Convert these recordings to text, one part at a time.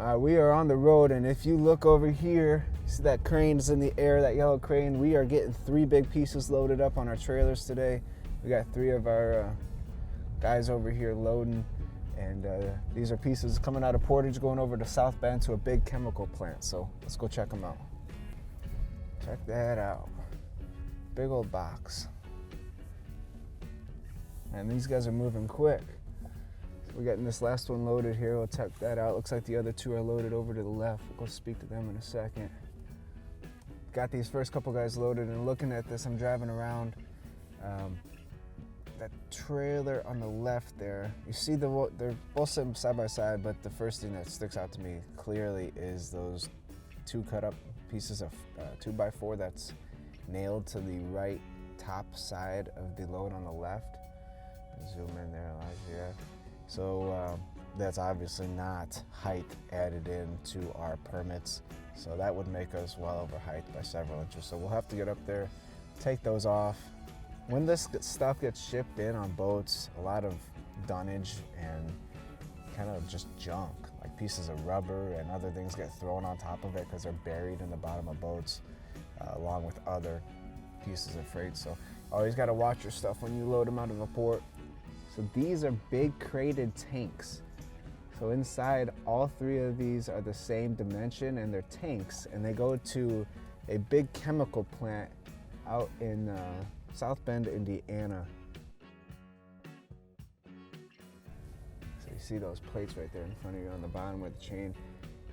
We are on the road, and if you look over here, see that crane is in the air, that yellow crane. We are getting 3 big pieces loaded up on our trailers today. We got 3 of our guys over here loading, and these are pieces coming out of Portage going over to South Bend to a big chemical plant. So let's go check them out. Check that out. Big old box. And these guys are moving quick. We're getting this last one loaded here. We'll check that out. Looks like the other 2 are loaded over to the left. We'll go speak to them in a second. Got these first couple guys loaded, and looking at this, I'm driving around. That trailer on the left there, you see they're both sitting side by side, but the first thing that sticks out to me clearly is those 2 cut up pieces of 2x4 that's nailed to the right top side of the load on the left. Zoom in there, Elijah. So that's obviously not height added in to our permits. So that would make us well over height by several inches. So we'll have to get up there, take those off. When this stuff gets shipped in on boats, a lot of dunnage and kind of just junk, like pieces of rubber and other things get thrown on top of it because they're buried in the bottom of boats, along with other pieces of freight. So always got to watch your stuff when you load them out of a port. So these are big crated tanks. So inside, all 3 of these are the same dimension, and they're tanks, and they go to a big chemical plant out in South Bend, Indiana. So you see those plates right there in front of you on the bottom with the chain.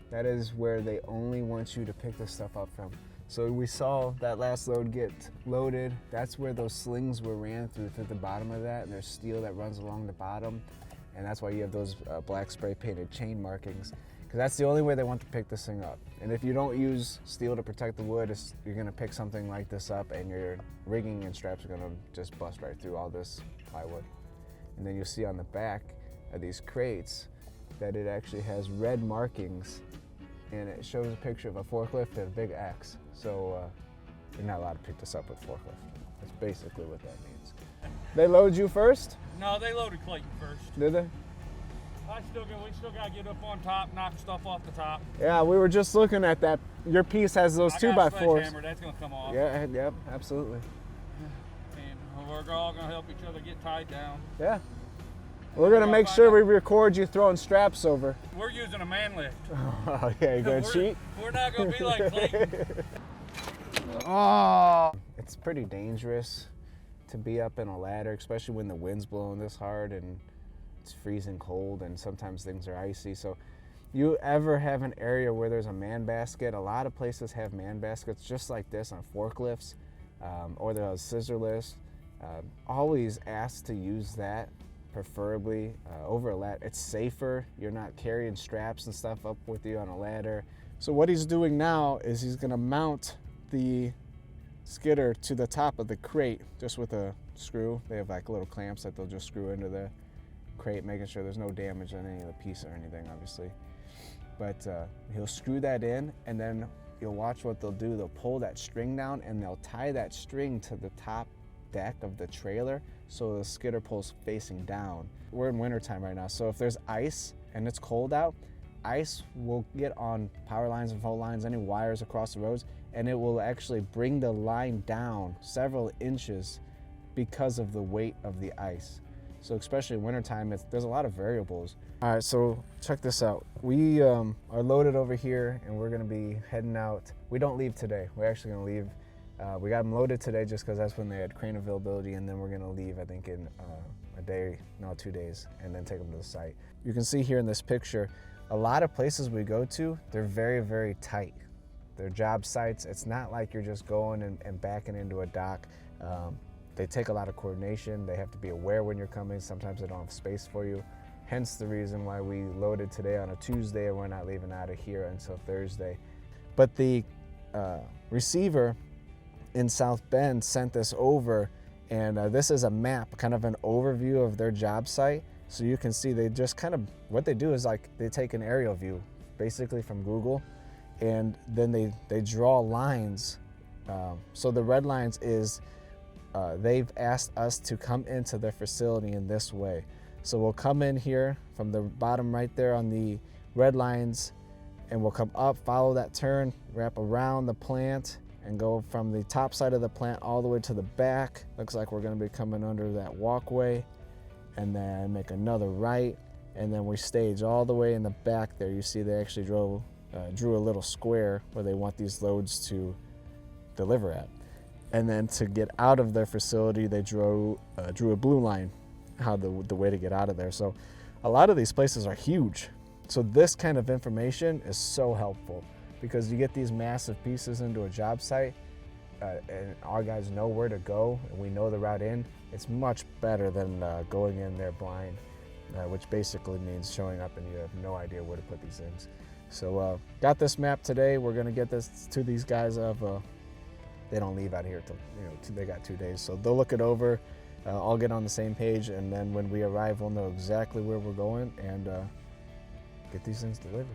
That is where they only want you to pick this stuff up from. So we saw that last load get loaded. That's where those slings were ran through the bottom of that, and there's steel that runs along the bottom, and that's why you have those black spray painted chain markings, because that's the only way they want to pick this thing up. And if you don't use steel to protect the wood, you're gonna pick something like this up, and your rigging and straps are gonna just bust right through all this plywood. And then you'll see on the back of these crates that it actually has red markings, and it shows a picture of a forklift and a big X. So you're not allowed to pick this up with forklift. That's basically what that means. They load you first? No, they loaded Clayton first. Did they? We still gotta get up on top, knock stuff off the top. Yeah, we were just looking at that. Your piece has those 2x4s. That's gonna come off. Yeah, yep, absolutely. And we're all gonna help each other get tied down. Yeah. We're gonna make sure we record you throwing straps over. We're using a man lift. Oh yeah, you gonna cheat? We're not gonna be like Clayton. Oh, it's pretty dangerous to be up in a ladder, especially when the wind's blowing this hard and it's freezing cold, and sometimes things are icy. So you ever have an area where there's a man basket, a lot of places have man baskets just like this on forklifts, or there's scissor lifts. Always ask to use that, preferably over a ladder. It's safer. You're not carrying straps and stuff up with you on a ladder. So what he's doing now is he's gonna mount the skidder to the top of the crate just with a screw. They have like little clamps that they'll just screw into the crate, making sure there's no damage on any of the piece or anything, obviously. But he'll screw that in, and then you'll watch what they'll do. They'll pull that string down, and they'll tie that string to the top deck of the trailer so the skidder pulls facing down. We're in wintertime right now, so if there's ice and it's cold out, ice will get on power lines and phone lines, any wires across the roads, and it will actually bring the line down several inches because of the weight of the ice. So especially in wintertime, there's a lot of variables. All right, so check this out. We are loaded over here, and we're gonna be heading out. We don't leave today. We're actually gonna leave. We got them loaded today just because that's when they had crane availability, and then we're gonna leave, I think, in 2 days, and then take them to the site. You can see here in this picture, a lot of places we go to, they're very, very tight. They're job sites. It's not like you're just going and backing into a dock. They take a lot of coordination. They have to be aware when you're coming. Sometimes they don't have space for you. Hence the reason why we loaded today on a Tuesday, and we're not leaving out of here until Thursday. But the receiver in South Bend sent this over, and this is a map, kind of an overview of their job site. So you can see they just kind of, what they do is like they take an aerial view, basically from Google, and then they draw lines. So the red lines is they've asked us to come into their facility in this way. So we'll come in here from the bottom right there on the red lines. and we'll come up, follow that turn, wrap around the plant, and go from the top side of the plant all the way to the back. Looks like we're going to be coming under that walkway, and then make another right, and then we stage all the way in the back there. You see they actually drew a little square where they want these loads to deliver at. And then to get out of their facility, they drew a blue line, how the way to get out of there. So a lot of these places are huge. So this kind of information is so helpful, because you get these massive pieces into a job site, and our guys know where to go, and we know the route in. It's much better than going in there blind, which basically means showing up and you have no idea where to put these things. So got this map today. We're gonna get this to these guys. They don't leave out here till they got 2 days, so they'll look it over. I'll get on the same page, and then when we arrive, we'll know exactly where we're going and get these things delivered.